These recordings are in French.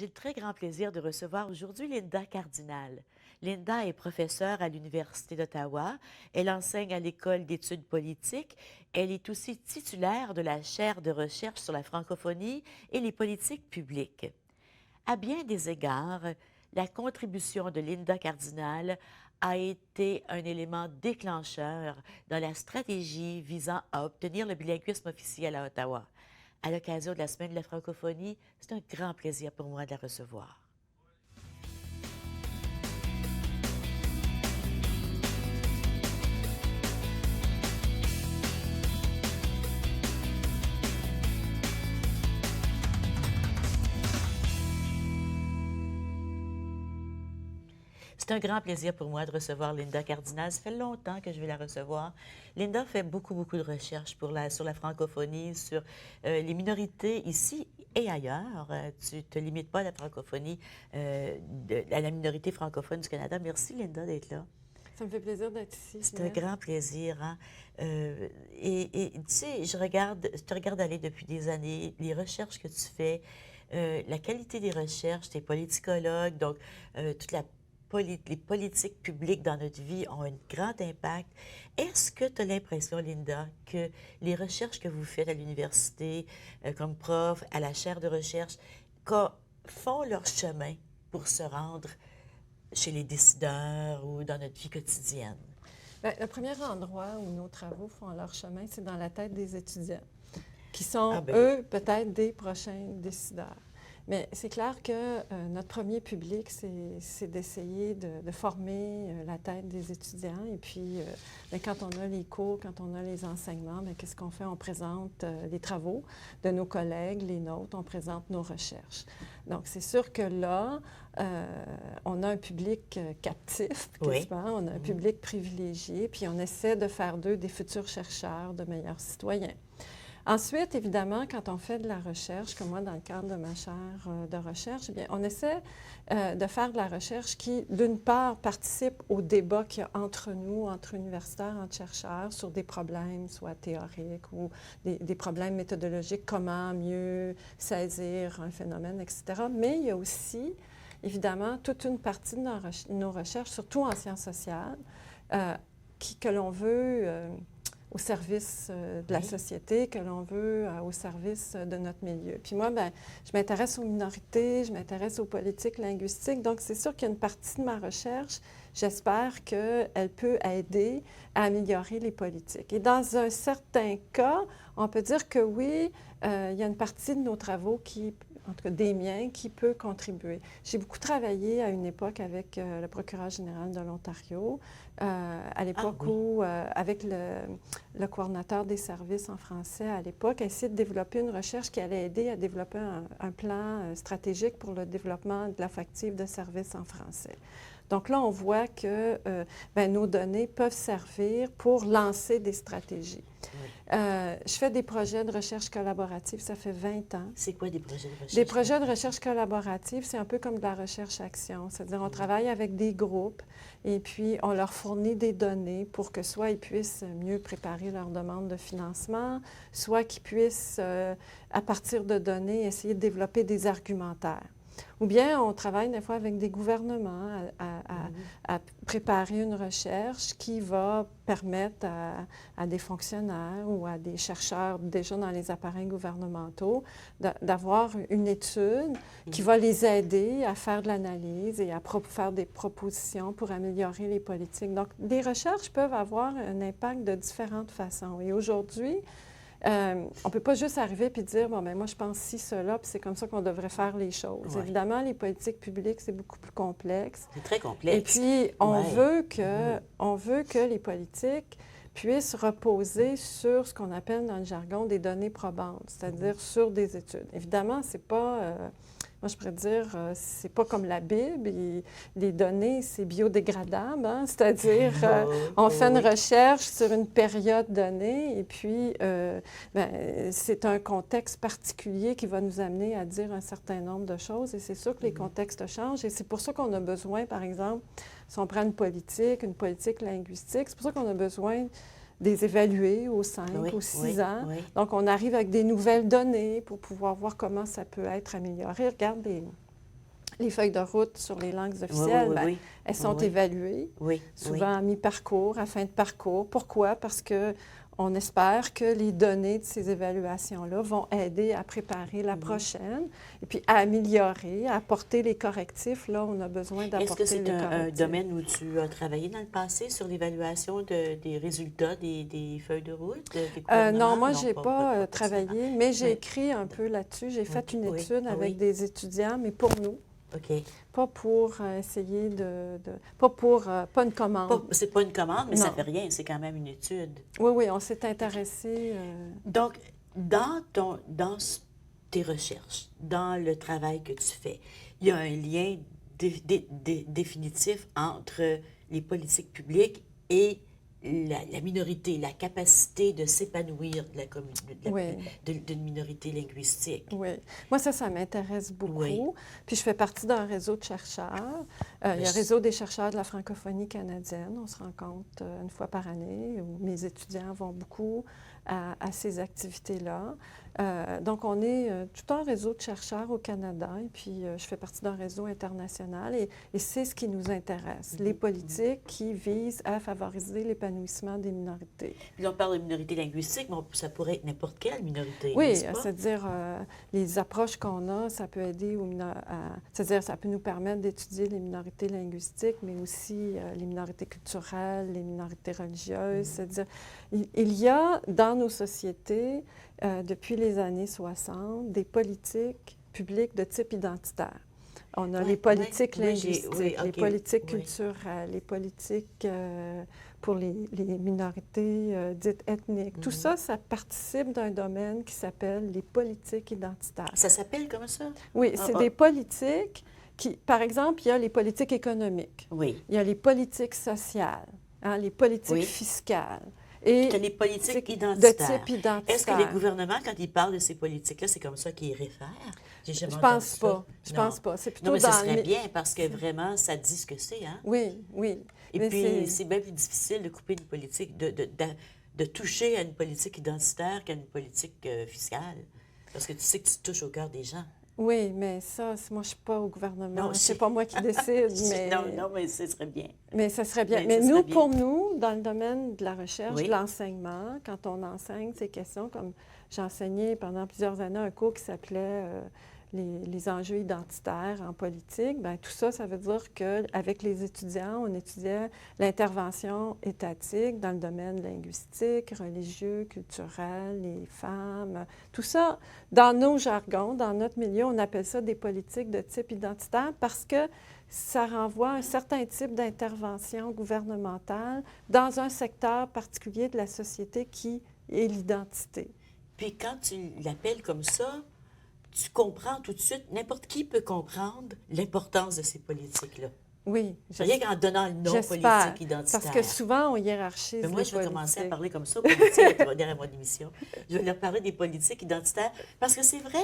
J'ai le très grand plaisir de recevoir aujourd'hui Linda Cardinal. Linda est professeure à l'Université d'Ottawa. Elle enseigne à l'École d'études politiques. Elle est aussi titulaire de la chaire de recherche sur la francophonie et les politiques publiques. À bien des égards, la contribution de Linda Cardinal a été un élément déclencheur dans la stratégie visant à obtenir le bilinguisme officiel à Ottawa. À l'occasion de la Semaine de la francophonie, c'est un grand plaisir pour moi de la recevoir. C'est un grand plaisir pour moi de recevoir Linda Cardinal. Ça fait longtemps que je vais la recevoir. Linda fait beaucoup de recherches sur la francophonie, sur les minorités ici et ailleurs. Tu ne te limites pas à la francophonie, à la minorité francophone du Canada. Merci, Linda, d'être là. Ça me fait plaisir d'être ici. C'est un grand plaisir. Hein? Tu sais, je te regarde aller depuis des années, les recherches que tu fais, la qualité des recherches, tu es politicologue, donc toute la les politiques publiques dans notre vie ont un grand impact. Est-ce que tu as l'impression, Linda, que les recherches que vous faites à l'université, comme prof, à la chaire de recherche, font leur chemin pour se rendre chez les décideurs ou dans notre vie quotidienne? Bien, le premier endroit où nos travaux font leur chemin, c'est dans la tête des étudiants, qui sont, eux, peut-être des prochains décideurs. Mais c'est clair que notre premier public, c'est d'essayer de former la tête des étudiants. Et puis, bien, quand on a les cours, quand on a les enseignements, bien, qu'est-ce qu'on fait? On présente les travaux de nos collègues, les nôtres, on présente nos recherches. Donc, c'est sûr que là, on a un public captif, quasiment, on a un public privilégié, puis on essaie de faire d'eux des futurs chercheurs, de meilleurs citoyens. Ensuite, évidemment, quand on fait de la recherche, comme moi dans le cadre de ma chaire de recherche, bien, on essaie de faire de la recherche qui, d'une part, participe au débat qu'il y a entre nous, entre universitaires, entre chercheurs, sur des problèmes, soit théoriques ou des problèmes méthodologiques, comment mieux saisir un phénomène, etc. Mais il y a aussi, évidemment, toute une partie de nos recherches, surtout en sciences sociales, que l'on veut au service de la société, que l'on veut au service de notre milieu. Puis moi, bien, je m'intéresse aux minorités, je m'intéresse aux politiques linguistiques, donc c'est sûr qu'il y a une partie de ma recherche, j'espère qu'elle peut aider à améliorer les politiques. Et dans un certain cas, on peut dire que oui, il y a une partie de nos travaux qui, en tout cas des miens, qui peut contribuer. J'ai beaucoup travaillé à une époque avec le procureur général de l'Ontario, à l'époque où, avec le coordonnateur des services en français à l'époque, a essayé de développer une recherche qui allait aider à développer un plan stratégique pour le développement de l'affectif de services en français. Donc là, on voit que bien, nos données peuvent servir pour lancer des stratégies. Je fais des projets de recherche collaborative, ça fait 20 ans. C'est quoi des projets de recherche? Des projets de recherche collaborative, c'est un peu comme de la recherche-action. C'est-à-dire, on travaille avec des groupes et puis on leur fournit des données pour que soit ils puissent mieux préparer leur demande de financement, soit qu'ils puissent, à partir de données, essayer de développer des argumentaires. Ou bien on travaille des fois avec des gouvernements à préparer une recherche qui va permettre à des fonctionnaires ou à des chercheurs déjà dans les appareils gouvernementaux d'avoir une étude qui va les aider à faire de l'analyse et à faire des propositions pour améliorer les politiques. Donc, les recherches peuvent avoir un impact de différentes façons. Et aujourd'hui, on ne peut pas juste arriver et dire, bon, bien, moi, je pense ci, cela, puis c'est comme ça qu'on devrait faire les choses. Ouais. Évidemment, les politiques publiques, c'est beaucoup plus complexe. C'est très complexe. Et puis, on veut que les politiques puissent reposer sur ce qu'on appelle dans le jargon des données probantes, c'est-à-dire sur des études. Évidemment, c'est pas... moi, je pourrais dire, c'est pas comme la Bible. Les données, c'est biodégradable, hein? C'est-à-dire, on fait une recherche sur une période donnée et puis bien, c'est un contexte particulier qui va nous amener à dire un certain nombre de choses. Et c'est sûr que les contextes changent. Et c'est pour ça qu'on a besoin, par exemple, si on prend une politique linguistique, c'est pour ça qu'on a besoin des évaluer aux 5 ou 6 ans. Oui. Donc, on arrive avec des nouvelles données pour pouvoir voir comment ça peut être amélioré. Regarde Les feuilles de route sur les langues officielles, oui. Elles sont évaluées, souvent à mi-parcours, à fin de parcours. Pourquoi? Parce qu'on espère que les données de ces évaluations-là vont aider à préparer la prochaine et puis à améliorer, à apporter les correctifs. Là, on a besoin d'apporter les correctifs. Est-ce que c'est un domaine où tu as travaillé dans le passé sur l'évaluation des résultats des feuilles de route? Non, moi, je n'ai pas travaillé, mais j'ai écrit un peu là-dessus. J'ai fait une étude avec des étudiants, mais pour nous. OK. Pas pour essayer pas une commande. C'est pas une commande, mais ça ne fait rien. C'est quand même une étude. Oui, on s'est intéressé. Donc, dans tes recherches, dans le travail que tu fais, il y a un lien définitif entre les politiques publiques et la minorité, la capacité de s'épanouir d'une minorité linguistique. Oui. Moi, ça m'intéresse beaucoup. Oui. Puis je fais partie d'un réseau de chercheurs. Il y a le réseau des chercheurs de la francophonie canadienne. On se rencontre une fois par année, où mes étudiants vont beaucoup à ces activités-là. Donc, on est tout un réseau de chercheurs au Canada, et puis je fais partie d'un réseau international, et c'est ce qui nous intéresse, les politiques qui visent à favoriser l'épanouissement des minorités. Puis on parle de minorité linguistique, mais ça pourrait être n'importe quelle minorité, oui, c'est-à-dire les approches qu'on a, ça peut aider c'est-à-dire ça peut nous permettre d'étudier les minorités linguistiques, mais aussi les minorités culturelles, les minorités religieuses. C'est-à-dire, il y a dans nos sociétés, depuis les années 60, des politiques publiques de type identitaire. On a les politiques linguistiques, les politiques culturelles, les politiques pour les minorités dites ethniques. Tout ça, ça participe d'un domaine qui s'appelle les politiques identitaires. Ça s'appelle comme ça? Oui, c'est des politiques qui, par exemple, il y a les politiques économiques. Oui. Il y a les politiques sociales, les politiques fiscales. Et tu as les politiques identitaires. De type identitaire. Est-ce que les gouvernements, quand ils parlent de ces politiques-là, c'est comme ça qu'ils réfèrent? Je pense pas. Je pense pas. C'est plutôt non, mais ce serait bien parce que vraiment, ça dit ce que c'est, hein? Oui, oui. Et puis, c'est bien plus difficile de couper une politique, de toucher à une politique identitaire qu'à une politique fiscale. Parce que tu sais que tu touches au cœur des gens. Oui, mais ça, moi, je ne suis pas au gouvernement. C'est pas moi qui décide, mais... Non, mais ce serait bien. Mais ça serait bien. Mais nous, pour nous, dans le domaine de la recherche, de l'enseignement, quand on enseigne ces questions, comme j'ai enseigné pendant plusieurs années un cours qui s'appelait les enjeux identitaires en politique, bien, tout ça, ça veut dire qu'avec les étudiants, on étudiait l'intervention étatique dans le domaine linguistique, religieux, culturel, les femmes, tout ça. Dans nos jargons, dans notre milieu, on appelle ça des politiques de type identitaire parce que ça renvoie à un certain type d'intervention gouvernementale dans un secteur particulier de la société qui est l'identité. Puis quand tu l'appelles comme ça, tu comprends tout de suite, n'importe qui peut comprendre l'importance de ces politiques-là. Oui. Rien qu'en donnant le nom politique identitaire. Parce que souvent, on hiérarchise les moi, je vais commencer à parler comme ça aux politiques derrière mon émission. Je vais leur parler des politiques identitaires parce que c'est vrai.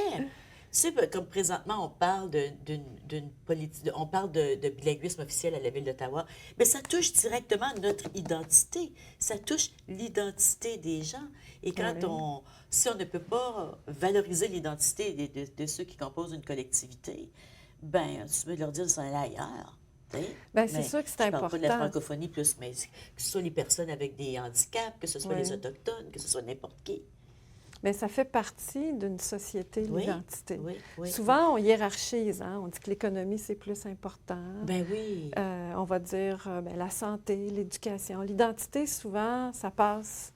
Tu sais, comme présentement, on parle d'une politique, on parle de bilinguisme officiel à la Ville d'Ottawa, mais ça touche directement notre identité. Ça touche l'identité des gens. Et quand si on ne peut pas valoriser l'identité de ceux qui composent une collectivité, ben tu peux leur dire de s'en aller ailleurs. Bien, c'est sûr que c'est important. Je ne parle pas de la francophonie plus, mais que ce soit les personnes avec des handicaps, que ce soit les Autochtones, que ce soit n'importe qui. Bien, ça fait partie d'une société, l'identité. Oui, souvent, on hiérarchise. On dit que l'économie, c'est plus important. Ben oui. On va dire la santé, l'éducation. L'identité, souvent, ça passe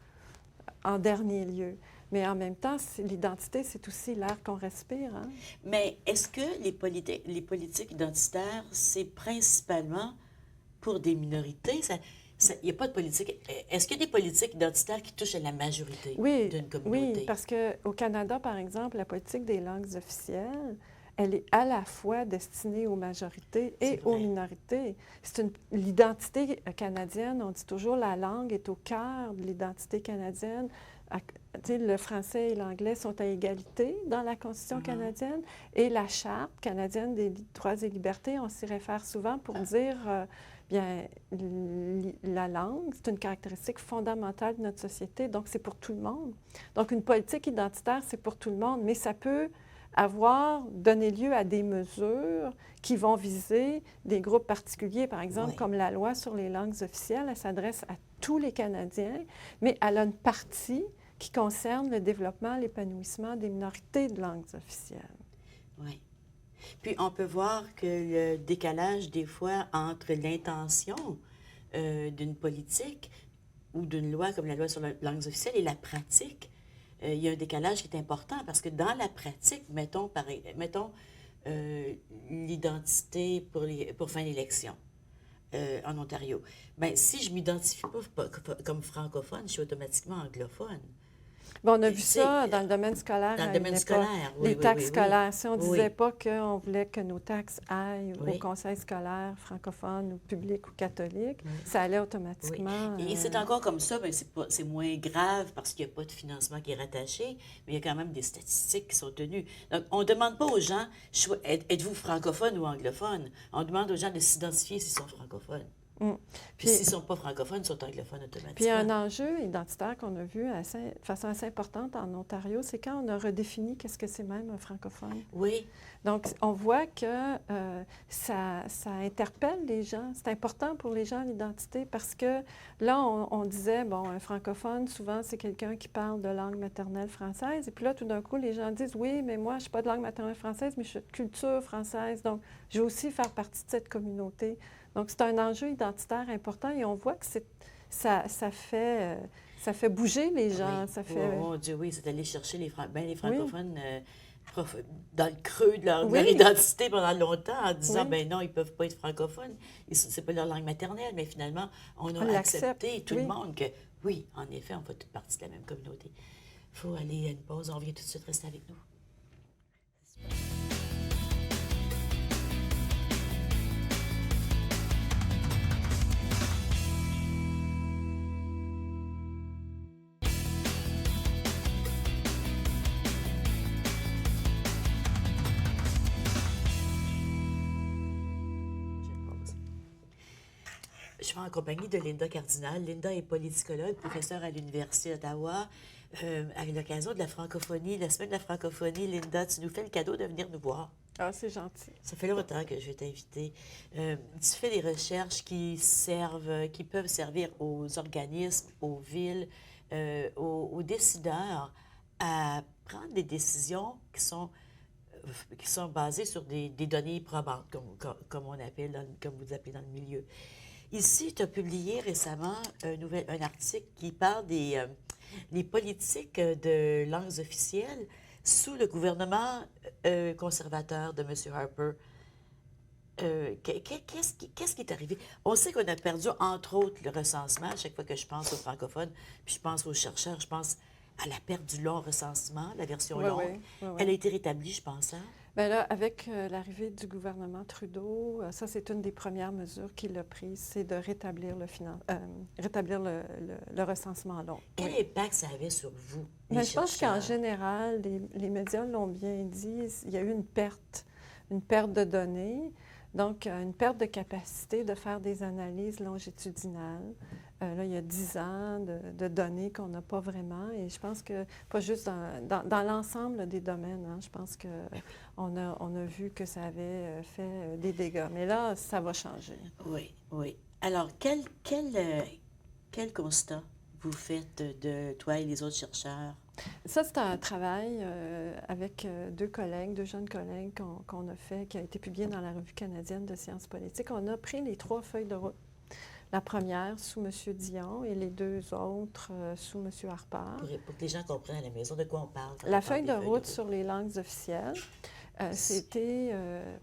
en dernier lieu. Mais en même temps, l'identité, c'est aussi l'air qu'on respire. Mais est-ce que les politiques identitaires, c'est principalement pour des minorités? Il n'y a pas de politique. Est-ce qu'il y a des politiques identitaires qui touchent à la majorité d'une communauté? Oui, parce qu'au Canada, par exemple, la politique des langues officielles, elle est à la fois destinée aux majorités et aux minorités. L'identité canadienne, on dit toujours la langue est au cœur de l'identité canadienne. Le français et l'anglais sont à égalité dans la Constitution canadienne et la Charte canadienne des droits et libertés, on s'y réfère souvent pour dire... Bien, la langue, c'est une caractéristique fondamentale de notre société, donc c'est pour tout le monde. Donc, une politique identitaire, c'est pour tout le monde, mais ça peut avoir donné lieu à des mesures qui vont viser des groupes particuliers, par exemple, comme la loi sur les langues officielles, elle s'adresse à tous les Canadiens, mais elle a une partie qui concerne le développement, l'épanouissement des minorités de langues officielles. Oui. Puis on peut voir que le décalage des fois entre l'intention d'une politique ou d'une loi comme la loi sur les langues officielles et la pratique, il y a un décalage qui est important parce que dans la pratique, mettons l'identité pour fin d'élection en Ontario. Bien, si je ne m'identifie pas comme francophone, je suis automatiquement anglophone. Bon, on a vu ça dans le domaine scolaire. Dans le domaine scolaire, oui. Les taxes scolaires. Si on ne disait oui. pas qu'on voulait que nos taxes aillent au conseil scolaire francophone ou public ou catholique, ça allait automatiquement. Oui. Et c'est encore comme ça, bien, c'est moins grave parce qu'il n'y a pas de financement qui est rattaché, mais il y a quand même des statistiques qui sont tenues. Donc, on ne demande pas aux gens, êtes-vous francophone ou anglophone? On demande aux gens de s'identifier s'ils sont francophones. Puis s'ils ne sont pas francophones, ils sont anglophones automatiquement. Puis un enjeu identitaire qu'on a vu de façon assez importante en Ontario, c'est quand on a redéfini qu'est-ce que c'est même un francophone. Oui. Donc, on voit que ça interpelle les gens. C'est important pour les gens, l'identité, parce que là, on disait, bon, un francophone, souvent, c'est quelqu'un qui parle de langue maternelle française. Et puis là, tout d'un coup, les gens disent, oui, mais moi, je ne suis pas de langue maternelle française, mais je suis de culture française. Donc, je veux aussi faire partie de cette communauté. Donc, c'est un enjeu identitaire important et on voit que ça fait bouger les gens. Oui. Ça fait... Oh mon Dieu, oui, c'est d'aller chercher les francophones dans le creux de leur identité pendant longtemps en disant, ben non, ils ne peuvent pas être francophones, c'est pas leur langue maternelle, mais finalement, on a accepté tout le monde que, oui, en effet, on fait toute partie de la même communauté. Il faut aller à une pause, on revient tout de suite, rester avec nous. Je suis en compagnie de Linda Cardinal. Linda est politicologue, professeure à l'Université d'Ottawa. À l'occasion de la francophonie, la semaine de la francophonie, Linda, tu nous fais le cadeau de venir nous voir. Ah, c'est gentil. Ça fait longtemps que je vais t'inviter. Tu fais des recherches qui peuvent servir aux organismes, aux villes, aux décideurs à prendre des décisions qui sont basées sur des données probantes, comme on appelle, comme vous appelez dans le milieu. Ici, tu as publié récemment un article qui parle des politiques de langues officielles sous le gouvernement conservateur de M. Harper. Qu'est-ce qui est arrivé? On sait qu'on a perdu, entre autres, le recensement. À chaque fois que je pense aux francophones, puis je pense aux chercheurs, je pense à la perte du long recensement, la version longue. Elle a été rétablie, je pense, hein? Bien là, avec l'arrivée du gouvernement Trudeau, ça, c'est une des premières mesures qu'il a prises, c'est de rétablir le recensement long. Quel impact ça avait sur vous, les Bien, je pense chercheurs? qu'en général, les médias l'ont bien dit, il y a eu une perte de données, donc une perte de capacité de faire des analyses longitudinales. Là, il y a 10 ans de données qu'on n'a pas vraiment, et je pense que, pas juste dans l'ensemble des domaines, hein, je pense qu'on a vu que ça avait fait des dégâts. Mais là, ça va changer. Oui, oui. Alors, quel constat vous faites de toi et les autres chercheurs? Ça, c'est un travail avec deux jeunes collègues qu'on a fait, qui a été publié dans la Revue canadienne de sciences politiques. On a pris les 3 feuilles de route. La première sous M. Dion et les 2 autres sous M. Harper. Pour que les gens comprennent à la maison de quoi on parle. La feuille de route sur les langues officielles, c'était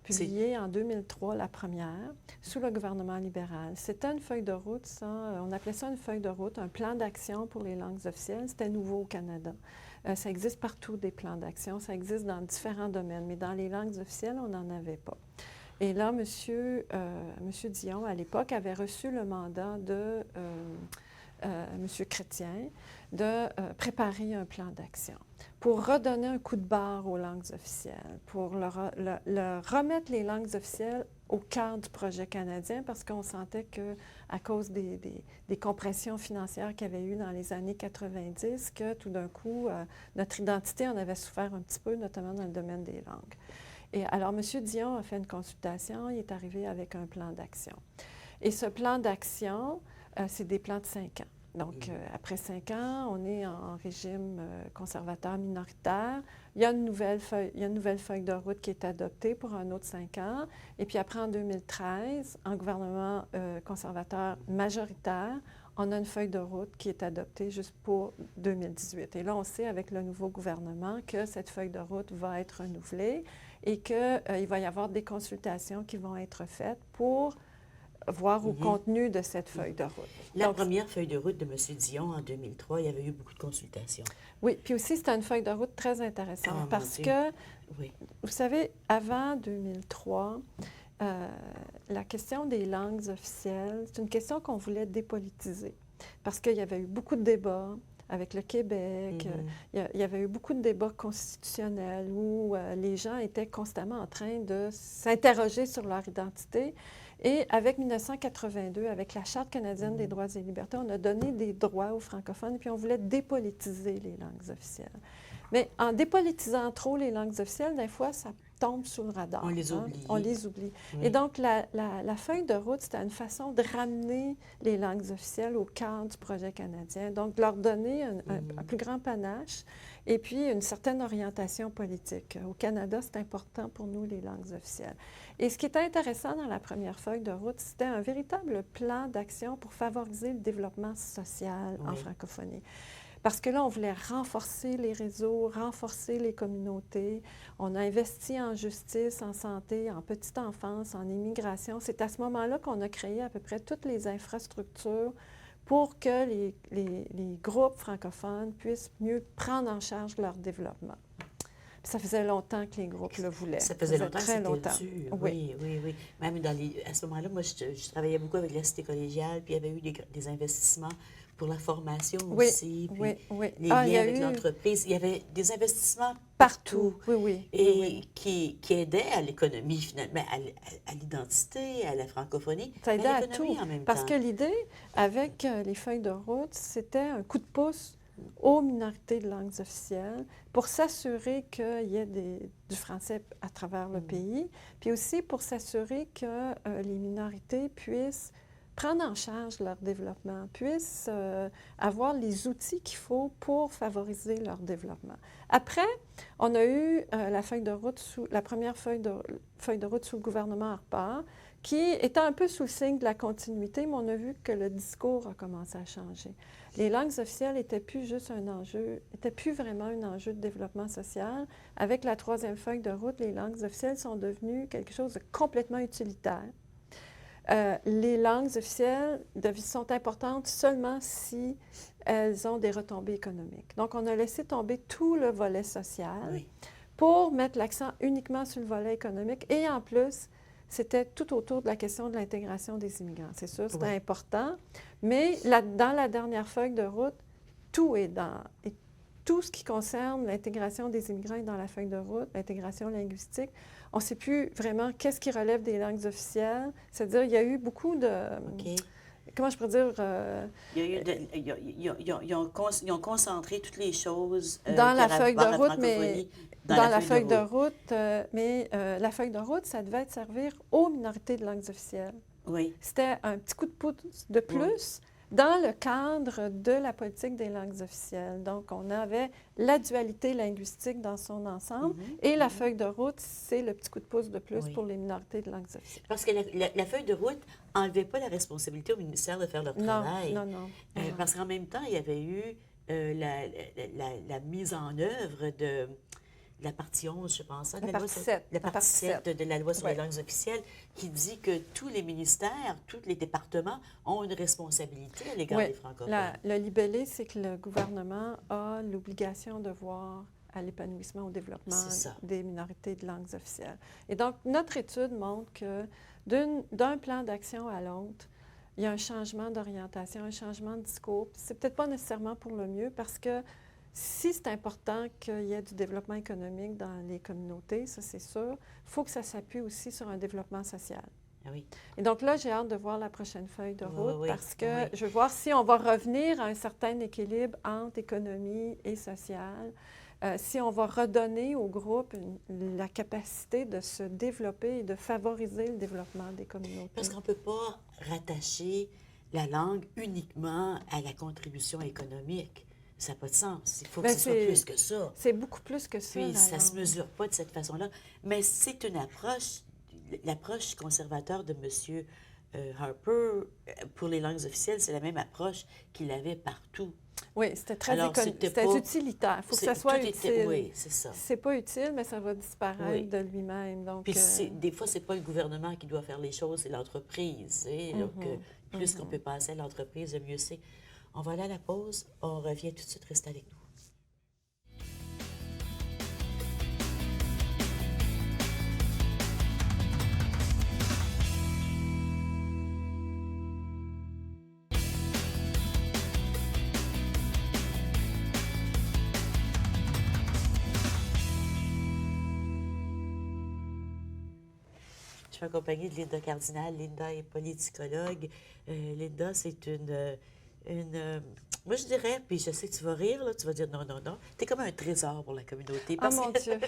publié en 2003, la première, sous le gouvernement libéral. C'était une feuille de route, ça, on appelait ça une feuille de route, un plan d'action pour les langues officielles. C'était nouveau au Canada. Ça existe partout, des plans d'action. Ça existe dans différents domaines, mais dans les langues officielles, on n'en avait pas. Et là, M. Dion, à l'époque, avait reçu le mandat de M. Chrétien de préparer un plan d'action pour redonner un coup de barre aux langues officielles, pour remettre les langues officielles au cœur du projet canadien, parce qu'on sentait qu'à cause des compressions financières qu'il y avait eu dans les années 90, que tout d'un coup, notre identité en avait souffert un petit peu, notamment dans le domaine des langues. Et alors, M. Dion a fait une consultation, il est arrivé avec un plan d'action. Et ce plan d'action, c'est des plans de 5 ans. Donc, après 5 ans, on est en régime conservateur minoritaire. Il y a une nouvelle feuille de route qui est adoptée pour un autre 5 ans. Et puis après, en 2013, en gouvernement conservateur majoritaire, on a une feuille de route qui est adoptée juste pour 2018. Et là, on sait avec le nouveau gouvernement que cette feuille de route va être renouvelée et qu'il va y avoir des consultations qui vont être faites pour voir au contenu de cette feuille de route. La première feuille de route de M. Dion en 2003, il y avait eu beaucoup de consultations. Oui, puis aussi, c'était une feuille de route très intéressante parce que, vous savez, avant 2003, la question des langues officielles, c'est une question qu'on voulait dépolitiser parce qu'il y avait eu beaucoup de débats avec le Québec. Il y avait eu beaucoup de débats constitutionnels où les gens étaient constamment en train de s'interroger sur leur identité. Et avec 1982, avec la Charte canadienne des droits et libertés, on a donné des droits aux francophones, puis on voulait dépolitiser les langues officielles. Mais en dépolitisant trop les langues officielles, des fois, ça tombe sous le radar. On les oublie. On les oublie. Oui. Et donc, la feuille de route, c'était une façon de ramener les langues officielles au cœur du projet canadien, donc de leur donner un plus grand panache et puis une certaine orientation politique. Au Canada, c'est important pour nous, les langues officielles. Et ce qui était intéressant dans la première feuille de route, c'était un véritable plan d'action pour favoriser le développement social en francophonie. Parce que là, on voulait renforcer les réseaux, renforcer les communautés. On a investi en justice, en santé, en petite enfance, en immigration. C'est à ce moment-là qu'on a créé à peu près toutes les infrastructures pour que les groupes francophones puissent mieux prendre en charge leur développement. Puis ça faisait longtemps que les groupes le voulaient. Ça faisait longtemps très que longtemps. Dur. Oui. Même à ce moment-là, moi, je travaillais beaucoup avec la cité collégiale, puis il y avait eu des investissements pour la formation aussi, puis les liens avec l'entreprise. Il y avait des investissements partout. Et qui aidaient à l'économie, finalement, à l'identité, à la francophonie, ça aidait à tout. En même parce temps. que l'idée, avec les feuilles de route, c'était un coup de pouce aux minorités de langues officielles pour s'assurer qu'il y ait du français à travers le pays, puis aussi pour s'assurer que les minorités puissent prendre en charge leur développement, puissent avoir les outils qu'il faut pour favoriser leur développement. Après, on a eu la première feuille de route sous le gouvernement Harper, qui était un peu sous le signe de la continuité, mais on a vu que le discours a commencé à changer. Les langues officielles n'étaient plus juste un enjeu, n'étaient plus vraiment un enjeu de développement social. Avec la troisième feuille de route, les langues officielles sont devenues quelque chose de complètement utilitaire. Les langues officielles sont importantes seulement si elles ont des retombées économiques. Donc, on a laissé tomber tout le volet social pour mettre l'accent uniquement sur le volet économique. Et en plus, c'était tout autour de la question de l'intégration des immigrants. C'est sûr, c'était important. Mais dans la dernière feuille de route, tout est dans... Et tout ce qui concerne l'intégration des immigrants est dans la feuille de route, l'intégration linguistique. On ne sait plus vraiment qu'est-ce qui relève des langues officielles. C'est-à-dire, il y a eu beaucoup de... Comment je pourrais dire? Ils ont concentré toutes les choses dans la feuille de route, mais... Dans la feuille de route, la feuille de route, ça devait servir aux minorités de langues officielles. Oui. C'était un petit coup de pouce de plus dans le cadre de la politique des langues officielles. Donc, on avait la dualité linguistique dans son ensemble et la feuille de route, c'est le petit coup de pouce de plus pour les minorités de langues officielles. Parce que la feuille de route n'enlevait pas la responsabilité au ministère de faire leur travail. Non. Parce qu'en même temps, il y avait eu la mise en œuvre de la partie 11, je pense. La partie 7. La partie 7 de la loi sur les langues officielles qui dit que tous les ministères, tous les départements ont une responsabilité à l'égard des francophones. Le libellé, c'est que le gouvernement a l'obligation de voir à l'épanouissement, au développement des minorités de langues officielles. Et donc, notre étude montre que d'un plan d'action à l'autre, il y a un changement d'orientation, un changement de discours. C'est peut-être pas nécessairement pour le mieux parce que si c'est important qu'il y ait du développement économique dans les communautés, ça c'est sûr, il faut que ça s'appuie aussi sur un développement social. Ah oui. Et donc là, j'ai hâte de voir la prochaine feuille de route Oui, parce que oui. je veux voir si on va revenir à un certain équilibre entre économie et social, si on va redonner au groupe la capacité de se développer et de favoriser le développement des communautés. Parce qu'on ne peut pas rattacher la langue uniquement à la contribution économique. Ça n'a pas de sens. Il faut que ce soit plus que ça. C'est beaucoup plus que ça. Puis ça ne se mesure pas de cette façon-là. Mais c'est une approche, l'approche conservateur de M. Harper, pour les langues officielles, c'est la même approche qu'il avait partout. Oui, c'était très c'était utilitaire. Il faut que ça soit utile. Oui, c'est ça. C'est pas utile, mais ça va disparaître de lui-même. Donc, puis des fois, c'est pas le gouvernement qui doit faire les choses, c'est l'entreprise. Donc, plus qu'on peut passer à l'entreprise, le mieux c'est. On va aller à la pause. On revient tout de suite. Restez avec nous. Je suis accompagnée de Linda Cardinal. Linda est politicologue. Linda, c'est moi, je dirais, puis je sais que tu vas rire, là, tu vas dire non, non, non. Tu es comme un trésor pour la communauté. Oh mon Dieu!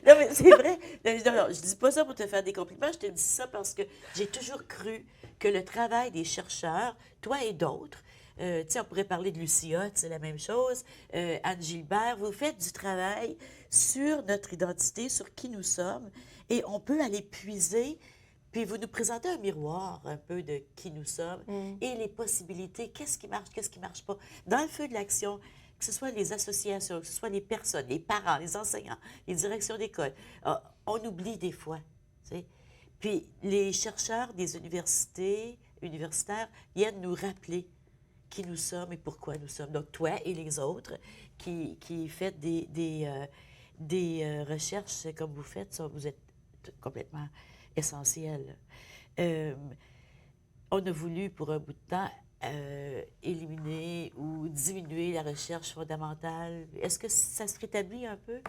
Non, mais c'est vrai. Non, je dis pas ça pour te faire des compliments. Je te dis ça parce que j'ai toujours cru que le travail des chercheurs, toi et d'autres, tu sais, on pourrait parler de Lucia, c'est la même chose. Anne Gilbert, vous faites du travail sur notre identité, sur qui nous sommes, et on peut aller puiser, puis vous nous présentez un miroir un peu de qui nous sommes et les possibilités, qu'est-ce qui marche pas. Dans le feu de l'action, que ce soit les associations, que ce soit les personnes, les parents, les enseignants, les directions d'école, on oublie des fois, tu sais. Puis les chercheurs des universitaires viennent nous rappeler qui nous sommes et pourquoi nous sommes. Donc, toi et les autres qui faites des recherches comme vous faites, ça, vous êtes complètement essentiel. On a voulu, pour un bout de temps, éliminer ou diminuer la recherche fondamentale. Est-ce que ça se rétablit un peu?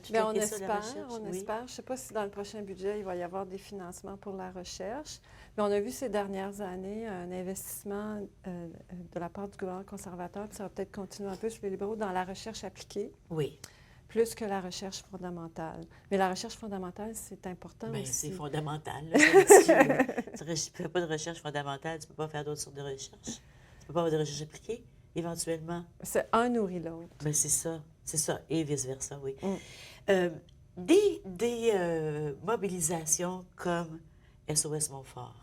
Bien, on espère. Je ne sais pas si dans le prochain budget, il va y avoir des financements pour la recherche. Mais on a vu ces dernières années un investissement de la part du gouvernement conservateur, puis ça va peut-être continuer un peu sur les libéraux, dans la recherche appliquée. Oui. Plus que la recherche fondamentale. Mais la recherche fondamentale, c'est important aussi. Bien, c'est fondamental. Tu ne fais pas de recherche fondamentale, tu ne peux pas faire d'autres sortes de recherches. Tu ne peux pas avoir de recherche appliquée, éventuellement. C'est un nourrit l'autre. Bien, c'est ça, et vice-versa, oui. Des mobilisations comme SOS Montfort,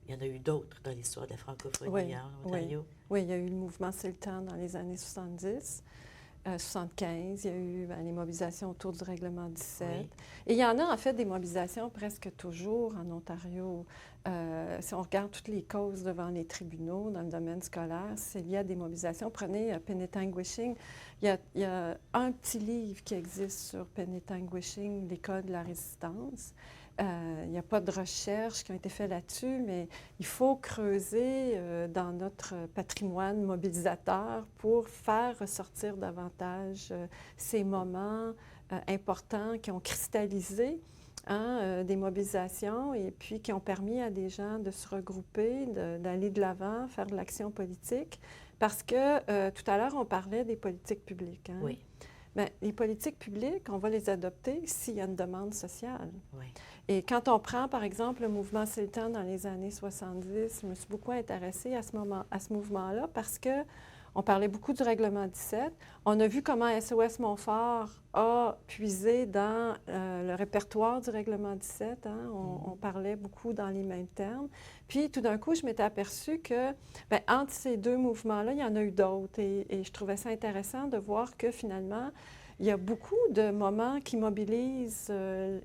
il y en a eu d'autres dans l'histoire de la francophonie en Ontario. Oui, il y a eu le mouvement C'est le temps dans les années 70. 75, il y a eu les mobilisations autour du règlement 17. Oui. Et il y en a en fait des mobilisations presque toujours en Ontario. Si on regarde toutes les causes devant les tribunaux dans le domaine scolaire, c'est lié à des mobilisations. Prenez Penetanguishing. Il y a un petit livre qui existe sur Penetanguishing, l'école de la résistance. Il n'y a pas de recherche qui ont été faites là-dessus, mais il faut creuser dans notre patrimoine mobilisateur pour faire ressortir davantage ces moments importants qui ont cristallisé des mobilisations et puis qui ont permis à des gens de se regrouper, d'aller de l'avant, faire de l'action politique. Parce que tout à l'heure, on parlait des politiques publiques. Hein? Oui. Bien, les politiques publiques, on va les adopter s'il y a une demande sociale. Oui. Et quand on prend, par exemple, le mouvement C'est le temps dans les années 70, je me suis beaucoup intéressée à ce mouvement-là parce que on parlait beaucoup du règlement 17. On a vu comment SOS Montfort a puisé dans le répertoire du règlement 17. Hein? On parlait beaucoup dans les mêmes termes. Puis, tout d'un coup, je m'étais aperçue que, bien, entre ces deux mouvements-là, il y en a eu d'autres. Et je trouvais ça intéressant de voir que, finalement, il y a beaucoup de moments qui mobilisent,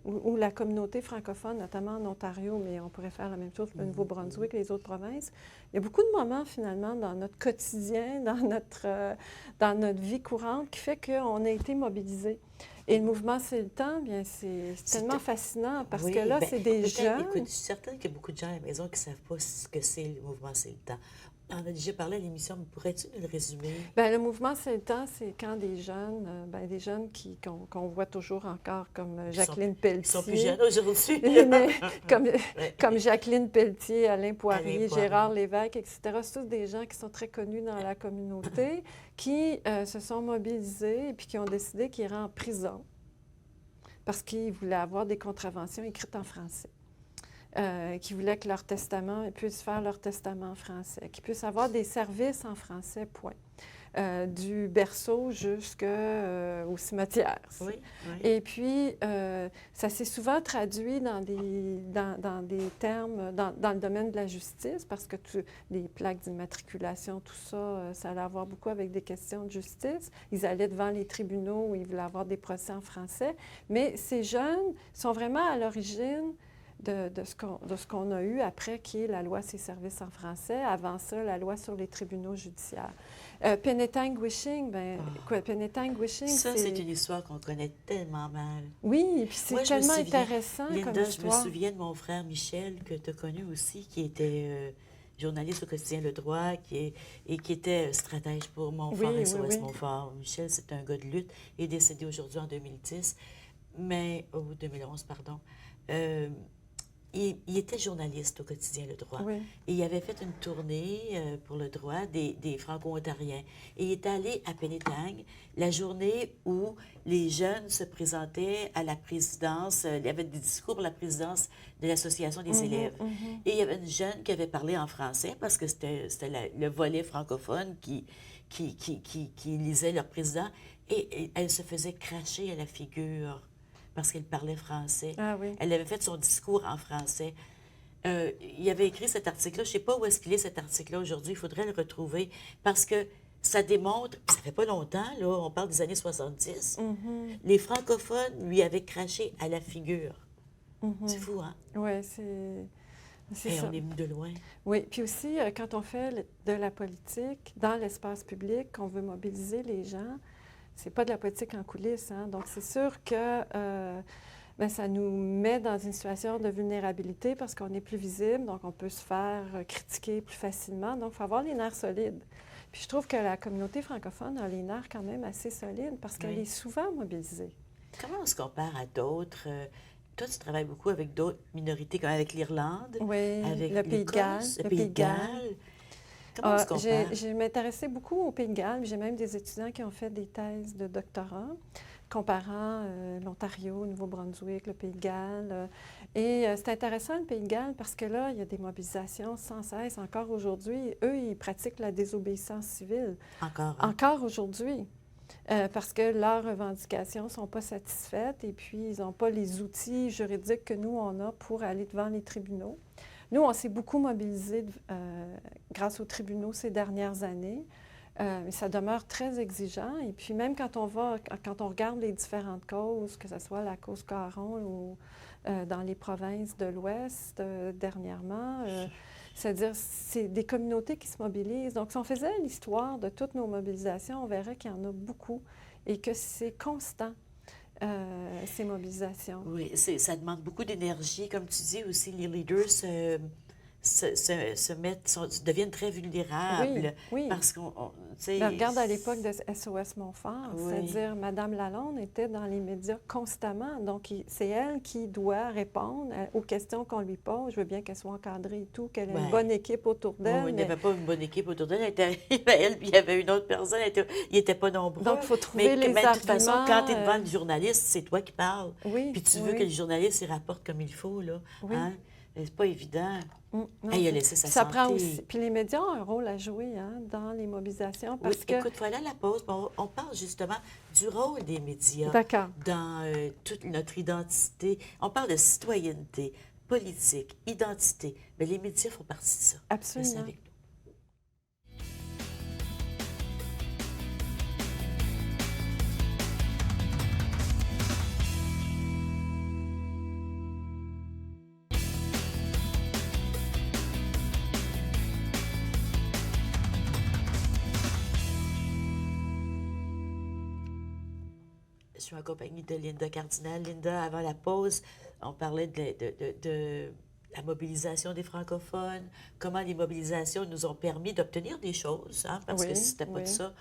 où la communauté francophone, notamment en Ontario, mais on pourrait faire la même chose pour le Nouveau-Brunswick, les autres provinces, il y a beaucoup de moments, finalement, dans notre quotidien, dans notre vie courante, qui fait qu'on a été mobilisés. Et le mouvement C'est le temps, bien, c'est tellement fascinant parce que là, c'est des jeunes... Écoute, je suis certaine qu'il y a beaucoup de gens à la maison qui ne savent pas ce que c'est le mouvement C'est le temps. On a déjà parlé à l'émission, mais pourrais-tu nous le résumer? Bien, le mouvement C'est le temps, c'est quand des jeunes qu'on voit toujours encore, comme Jacqueline Pelletier. Ils sont plus jeunes aujourd'hui. comme Jacqueline Pelletier, Alain Poirier, Gérard Lévesque, etc. C'est tous des gens qui sont très connus dans la communauté, qui se sont mobilisés et puis qui ont décidé qu'ils iraient en prison parce qu'ils voulaient avoir des contraventions écrites en français. Qui voulaient que leur testament, ils puissent faire leur testament en français, qu'ils puissent avoir des services en français, point. Du berceau jusqu'au cimetière. Oui, oui. Et puis, ça s'est souvent traduit dans des termes, dans le domaine de la justice, parce que les plaques d'immatriculation, tout ça, ça allait avoir beaucoup avec des questions de justice. Ils allaient devant les tribunaux où ils voulaient avoir des procès en français. Mais ces jeunes sont vraiment à l'origine de ce qu'on a eu après, qui est la loi sur les services en français. Avant ça, la loi sur les tribunaux judiciaires. Penetanguishing, Penetanguishing, c'est une histoire qu'on connaît tellement mal. Oui, et puis c'est tellement intéressant Linda, comme histoire. Je me souviens de mon frère Michel, que tu as connu aussi, qui était journaliste au quotidien Le Droit, et qui était stratège pour Montfort et SOS Montfort. Michel, c'est un gars de lutte, il est décédé aujourd'hui en 2010, mais, 2011, pardon. Il était journaliste au quotidien Le Droit. Oui. Et il avait fait une tournée pour Le Droit des Franco-Ontariens. Et il est allé à Penetang la journée où les jeunes se présentaient à la présidence. Il y avait des discours pour la présidence de l'Association des élèves. Et il y avait une jeune qui avait parlé en français parce que c'était le volet francophone qui lisait leur président. Et elle se faisait cracher à la figure parce qu'elle parlait français. Ah oui. Elle avait fait son discours en français. Il avait écrit cet article-là. Je ne sais pas où est-ce qu'il est, cet article-là, aujourd'hui. Il faudrait le retrouver parce que ça démontre, ça fait pas longtemps, là, on parle des années 70, les francophones lui avaient craché à la figure. C'est fou, hein? Oui, c'est ça. On est venu de loin. Oui, puis aussi, quand on fait de la politique dans l'espace public, qu'on veut mobiliser les gens, c'est pas de la politique en coulisses, hein? Donc, c'est sûr que ça nous met dans une situation de vulnérabilité parce qu'on est plus visible, donc on peut se faire critiquer plus facilement. Donc, il faut avoir les nerfs solides. Puis, je trouve que la communauté francophone a les nerfs quand même assez solides parce qu'elle est souvent mobilisée. Comment on se compare à d'autres? Toi, tu travailles beaucoup avec d'autres minorités, comme avec l'Irlande, avec le Pays de Galles. Le Pays de Galles. Comment on se compare? Je m'intéressais beaucoup au Pays de Galles. J'ai même des étudiants qui ont fait des thèses de doctorat comparant l'Ontario, le Nouveau-Brunswick, le Pays de Galles. Et c'est intéressant, le Pays de Galles, parce que là, il y a des mobilisations sans cesse. Encore aujourd'hui, eux, ils pratiquent la désobéissance civile. Encore? Encore aujourd'hui. Parce que leurs revendications ne sont pas satisfaites et puis ils n'ont pas les outils juridiques que nous, on a pour aller devant les tribunaux. Nous, on s'est beaucoup mobilisés grâce aux tribunaux ces dernières années. Mais ça demeure très exigeant. Et puis même quand on regarde les différentes causes, que ce soit la cause Caron ou dans les provinces de l'Ouest dernièrement, c'est-à-dire c'est des communautés qui se mobilisent. Donc, si on faisait l'histoire de toutes nos mobilisations, on verrait qu'il y en a beaucoup et que c'est constant. Ces mobilisations. Oui, ça demande beaucoup d'énergie. Comme tu dis aussi, les leaders deviennent très vulnérables. Oui. Parce qu'on... regarde à l'époque de SOS Montfort, c'est-à-dire Mme Lalonde était dans les médias constamment. Donc, c'est elle qui doit répondre aux questions qu'on lui pose. Je veux bien qu'elle soit encadrée et tout, qu'elle ait une bonne équipe autour d'elle. Oui, il n'y avait pas une bonne équipe autour d'elle. Elle, puis il y avait une autre personne. Ils n'étaient pas nombreux. Donc, il faut trouver les arguments. De toute façon, quand tu es devant le journaliste, c'est toi qui parles. Oui, puis tu veux que le journaliste il rapporte comme il faut, là. Oui. Hein? C'est pas évident. Non, il a laissé sa ça santé. Prend aussi. Puis les médias ont un rôle à jouer dans les mobilisations. Parce que... Écoute, voilà la pause. On parle justement du rôle des médias dans toute notre identité. On parle de citoyenneté, politique, identité. Mais les médias font partie de ça. Absolument. suis en compagnie de Linda Cardinal. Linda, avant la pause, on parlait de la mobilisation des francophones, comment les mobilisations nous ont permis d'obtenir des choses, hein, parce que si c'était pas de ça,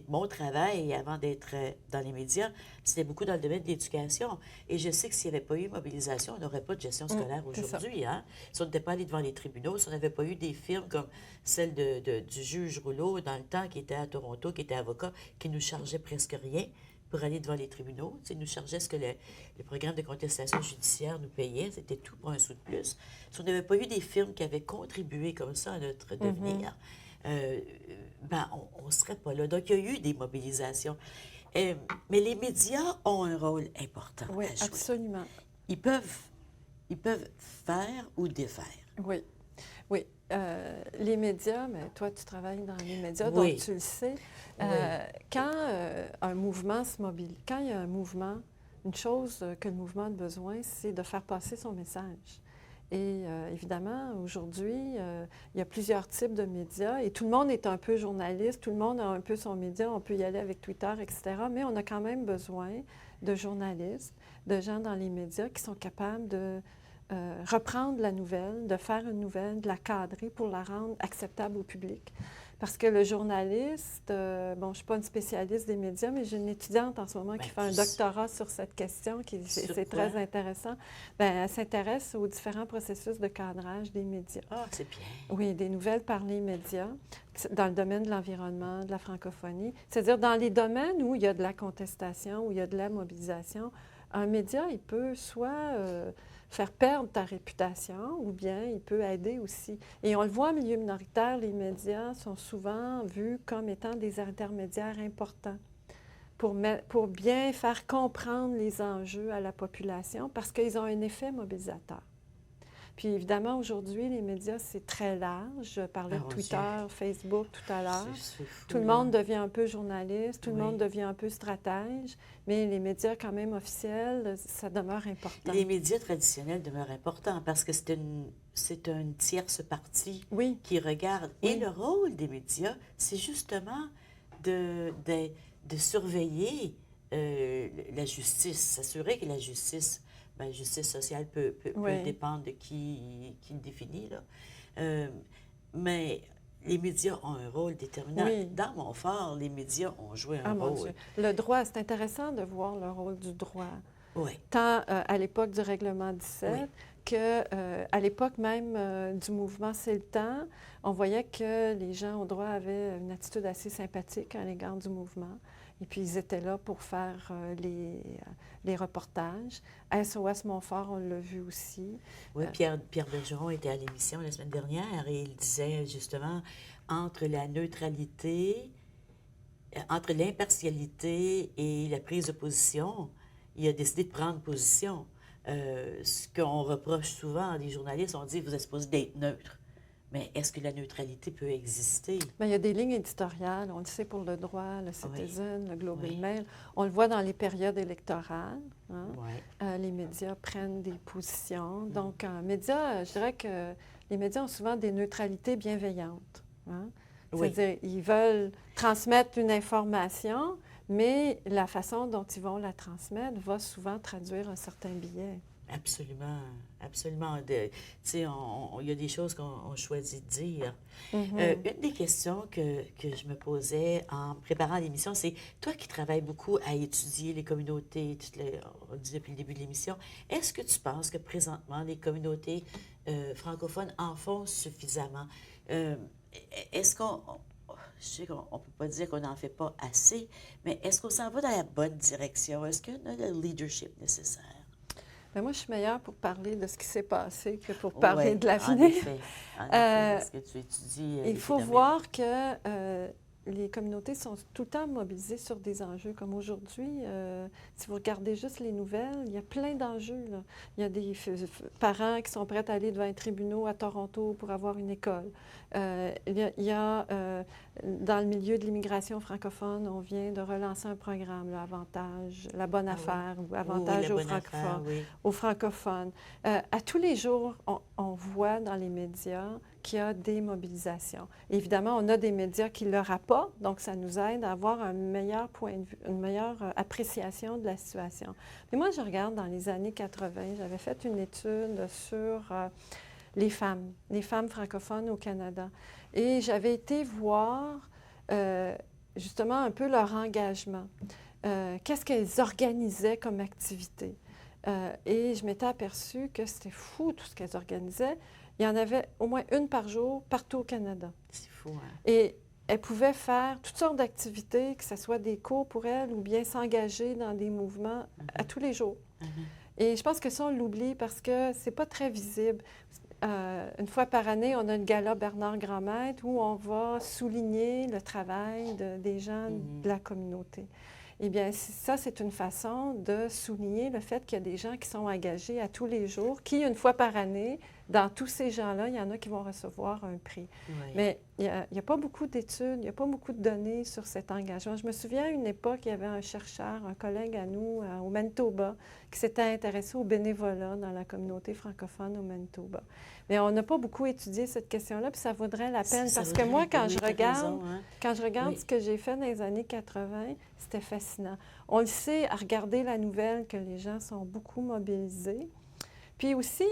mon travail, avant d'être dans les médias, c'était beaucoup dans le domaine de l'éducation. Et je sais que s'il n'y avait pas eu mobilisation, on n'aurait pas de gestion scolaire aujourd'hui. Hein? Si on n'était pas allé devant les tribunaux, si on n'avait pas eu des firmes comme celle du juge Rouleau dans le temps, qui était à Toronto, qui était avocat, qui nous chargeait presque rien pour aller devant les tribunaux. Ils nous chargeaient ce que le programme de contestation judiciaire nous payait. C'était tout pour un sou de plus. Si on n'avait pas eu des firmes qui avaient contribué comme ça à notre devenir, on ne serait pas là. Donc, il y a eu des mobilisations. Mais les médias ont un rôle important oui, à jouer. Absolument. Ils peuvent faire ou défaire. Oui, oui. Les médias, mais toi, tu travailles dans les médias, Oui. donc tu le sais. Quand un mouvement se mobilise, quand il y a un mouvement, une chose que le mouvement a besoin, c'est de faire passer son message. Et évidemment, aujourd'hui, il y a plusieurs types de médias et tout le monde est un peu journaliste, tout le monde a un peu son média, on peut y aller avec Twitter, etc. Mais on a quand même besoin de journalistes, de gens dans les médias qui sont capables de reprendre la nouvelle, de faire une nouvelle, de la cadrer pour la rendre acceptable au public. Parce que le journaliste, je ne suis pas une spécialiste des médias, mais j'ai une étudiante en ce moment qui fait un doctorat sur cette question, c'est très intéressant. Elle s'intéresse aux différents processus de cadrage des médias. Ah, c'est bien. Oui, des nouvelles par les médias, dans le domaine de l'environnement, de la francophonie. C'est-à-dire dans les domaines où il y a de la contestation, où il y a de la mobilisation, un média, il peut soit faire perdre ta réputation ou bien il peut aider aussi. Et on le voit en milieu minoritaire, les médias sont souvent vus comme étant des intermédiaires importants pour bien faire comprendre les enjeux à la population parce qu'ils ont un effet mobilisateur. Puis évidemment, aujourd'hui, les médias, c'est très large. Je parlais de Twitter, Facebook tout à l'heure. Tout le monde devient un peu journaliste, tout le monde devient un peu stratège, mais les médias quand même officiels, ça demeure important. Les médias traditionnels demeurent importants parce que c'est une tierce partie qui regarde. Et le rôle des médias, c'est justement de surveiller la justice, s'assurer que la justice sociale peut dépendre de qui le définit. Là. Mais les médias ont un rôle déterminant. Oui. Dans Montfort, les médias ont joué un rôle. Le droit, c'est intéressant de voir le rôle du droit. Oui. Tant à l'époque du règlement 17 qu'à l'époque même du mouvement C'est le temps, on voyait que les gens au droit avaient une attitude assez sympathique à l'égard du mouvement. Et puis, ils étaient là pour faire les reportages. SOS Montfort, on l'a vu aussi. Oui, Pierre Bergeron était à l'émission la semaine dernière et il disait justement entre la neutralité, entre l'impartialité et la prise de position, il a décidé de prendre position. Ce qu'on reproche souvent à des journalistes, on dit vous êtes supposé d'être neutre. Mais est-ce que la neutralité peut exister? Bien, il y a des lignes éditoriales, on le sait pour le droit, le Citizen, le Globe and Mail. On le voit dans les périodes électorales. Hein? Les médias prennent des positions. Donc, en médias, je dirais que les médias ont souvent des neutralités bienveillantes. Hein? C'est-à-dire, ils veulent transmettre une information, mais la façon dont ils vont la transmettre va souvent traduire un certain biais. Absolument, absolument. Tu sais, il y a des choses qu'on choisit de dire. Une des questions que je me posais en préparant l'émission, c'est toi qui travailles beaucoup à étudier les communautés, on dit depuis le début de l'émission, est-ce que tu penses que présentement les communautés francophones en font suffisamment? Est-ce qu'on... Je sais qu'on ne peut pas dire qu'on n'en fait pas assez, mais est-ce qu'on s'en va dans la bonne direction? Est-ce qu'on a le leadership nécessaire? Bien, moi, je suis meilleure pour parler de ce qui s'est passé que pour parler de l'avenir. En effet, parce que tu étudies... il faut voir que les communautés sont tout le temps mobilisées sur des enjeux. Comme aujourd'hui, si vous regardez juste les nouvelles, il y a plein d'enjeux. Là. Il y a des parents qui sont prêts à aller devant les tribunaux à Toronto pour avoir une école. Il y a dans le milieu de l'immigration francophone, on vient de relancer un programme, là, Avantage, la bonne affaire, ou Avantage aux francophones. À tous les jours, on voit dans les médias qu'il y a des mobilisations. Évidemment, on a des médias qui le rapportent, donc ça nous aide à avoir un meilleur point de vue, une meilleure appréciation de la situation. Mais moi, je regarde dans les années 80, j'avais fait une étude sur les femmes francophones au Canada. Et j'avais été voir justement un peu leur engagement. Qu'est-ce qu'elles organisaient comme activité? Et je m'étais aperçue que c'était fou tout ce qu'elles organisaient. Il y en avait au moins une par jour partout au Canada. C'est fou, hein? Et elles pouvaient faire toutes sortes d'activités, que ce soit des cours pour elles ou bien s'engager dans des mouvements à tous les jours. Et je pense que ça, on l'oublie parce que c'est pas très visible. Une fois par année, on a une gala Bernard Grandmaître où on va souligner le travail des gens de la communauté. Eh bien, ça, c'est une façon de souligner le fait qu'il y a des gens qui sont engagés à tous les jours, qui, une fois par année, dans tous ces gens-là, il y en a qui vont recevoir un prix. Oui. Mais il n'y a pas beaucoup d'études, il n'y a pas beaucoup de données sur cet engagement. Je me souviens, à une époque, il y avait un chercheur, un collègue à nous, au Manitoba, qui s'était intéressé au bénévolat dans la communauté francophone au Manitoba. Mais on n'a pas beaucoup étudié cette question-là, puis ça vaudrait la peine. Parce que moi, quand je regarde ce que j'ai fait dans les années 80, c'était fascinant. On le sait à regarder la nouvelle que les gens sont beaucoup mobilisés. Puis aussi,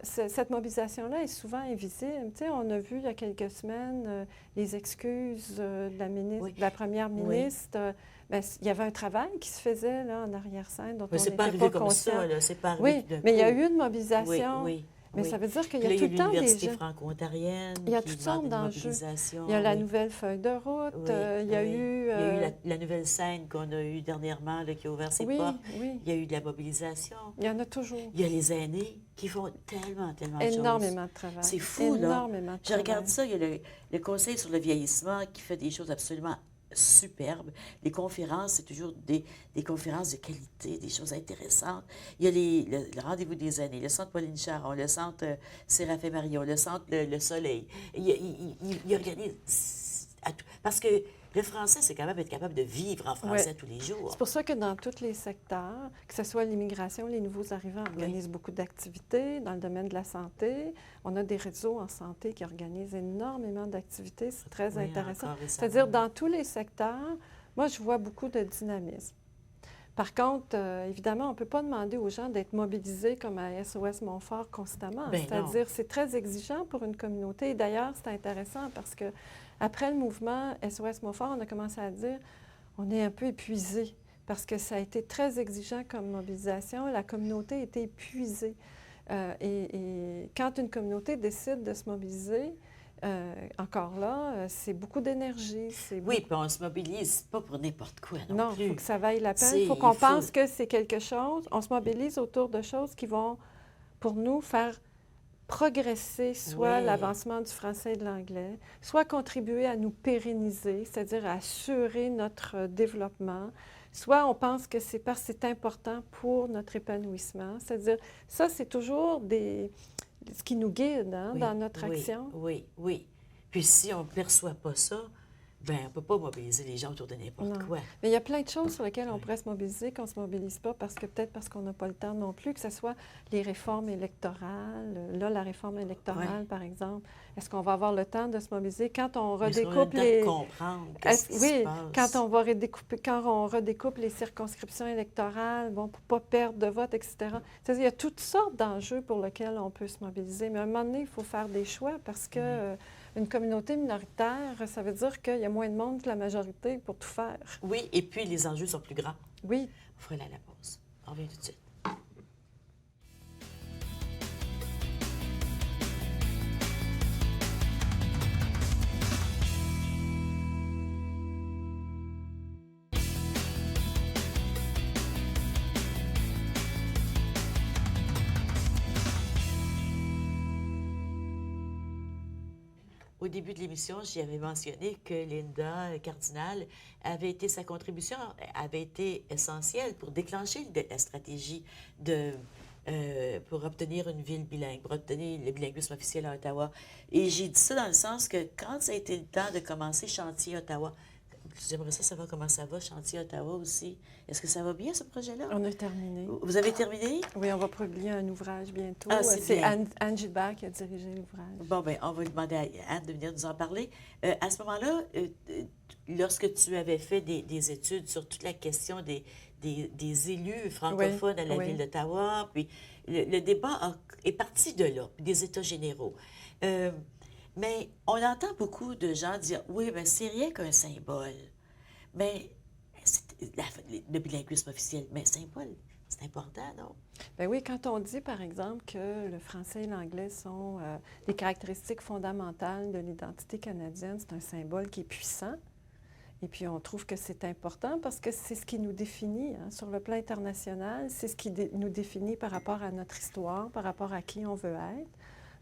cette mobilisation-là est souvent invisible. Tu sais, on a vu il y a quelques semaines les excuses de la première ministre. Bien, il y avait un travail qui se faisait là, en arrière-scène dont on n'était pas conscient. Comme ça, là. C'est pas arrivé d'un coup. Mais il y a eu une mobilisation. Oui. Mais ça veut dire qu'il y a tout le temps des gens... l'Université franco-ontarienne il y a toutes sortes d'enjeux. Il y a la nouvelle feuille de route. Il y a eu la nouvelle scène qu'on a eue dernièrement, là, qui a ouvert ses portes. Il y a eu de la mobilisation. Il y en a toujours. Il y a les aînés qui font tellement de choses. Énormément de travail. C'est fou, là. De travail. Je regarde ça, il y a le Conseil sur le vieillissement qui fait des choses absolument superbe. Les conférences, c'est toujours des conférences de qualité, des choses intéressantes. Il y a le rendez-vous des aînés, le centre Pauline Charon, le centre Séraphin Marion, le centre Le Soleil. Il organise parce que le français, c'est quand même être capable de vivre en français tous les jours. C'est pour ça que dans tous les secteurs, que ce soit l'immigration, les nouveaux arrivants organisent beaucoup d'activités. Dans le domaine de la santé, on a des réseaux en santé qui organisent énormément d'activités. C'est très intéressant. C'est-à-dire, dans tous les secteurs, moi, je vois beaucoup de dynamisme. Par contre, évidemment, on ne peut pas demander aux gens d'être mobilisés comme à SOS Montfort constamment. C'est-à-dire, c'est très exigeant pour une communauté. Et d'ailleurs, c'est intéressant parce que après le mouvement SOS Montfort, on a commencé à dire on est un peu épuisé parce que ça a été très exigeant comme mobilisation. La communauté était épuisée. Et quand une communauté décide de se mobiliser, encore là, c'est beaucoup d'énergie. Oui, puis on ne se mobilise pas pour n'importe quoi non plus. Non, il faut que ça vaille la peine. Il faut qu'on pense que c'est quelque chose. On se mobilise autour de choses qui vont, pour nous, faire progresser soit l'avancement du français et de l'anglais, soit contribuer à nous pérenniser, c'est-à-dire à assurer notre développement, soit on pense que c'est parce que c'est important pour notre épanouissement. C'est-à-dire, ça, c'est toujours ce qui nous guide dans notre action. Oui. Puis si on ne perçoit pas ça, bien, on ne peut pas mobiliser les gens autour de n'importe quoi. Mais il y a plein de choses sur lesquelles on pourrait se mobiliser qu'on ne se mobilise pas peut-être parce qu'on n'a pas le temps non plus, que ce soit les réformes électorales. Là, la réforme électorale, par exemple, est-ce qu'on va avoir le temps de se mobiliser quand on redécoupe les... comprendre quand on redécoupe les circonscriptions électorales, bon, pour ne pas perdre de vote, etc. C'est-à-dire, il y a toutes sortes d'enjeux pour lesquels on peut se mobiliser. Mais à un moment donné, il faut faire des choix parce que... Une communauté minoritaire, ça veut dire qu'il y a moins de monde que la majorité pour tout faire. Oui, et puis les enjeux sont plus grands. Oui. On fera la pause. On revient tout de suite. Au début de l'émission, j'y avais mentionné que Linda Cardinal sa contribution avait été essentielle pour déclencher la stratégie pour obtenir une ville bilingue, pour obtenir le bilinguisme officiel à Ottawa. Et j'ai dit ça dans le sens que quand ça a été le temps de commencer Chantier Ottawa, J'aimerais savoir comment ça va, Chantier Ottawa aussi. Est-ce que ça va bien, ce projet-là? On a terminé. Vous avez terminé? Oui, on va publier un ouvrage bientôt. Ah, c'est bien. Anne Gilbert qui a dirigé l'ouvrage. Bon, bien, on va demander à Anne de venir nous en parler. À ce moment-là, lorsque tu avais fait des études sur toute la question des élus francophones à la ville d'Ottawa, puis le débat est parti de là, des États généraux. Mais on entend beaucoup de gens dire, oui, bien, c'est rien qu'un symbole. Mais le bilinguisme officiel, mais symbole, c'est important, non? Bien oui, quand on dit, par exemple, que le français et l'anglais sont des caractéristiques fondamentales de l'identité canadienne, c'est un symbole qui est puissant. Et puis, on trouve que c'est important parce que c'est ce qui nous définit sur le plan international, c'est ce qui nous définit par rapport à notre histoire, par rapport à qui on veut être.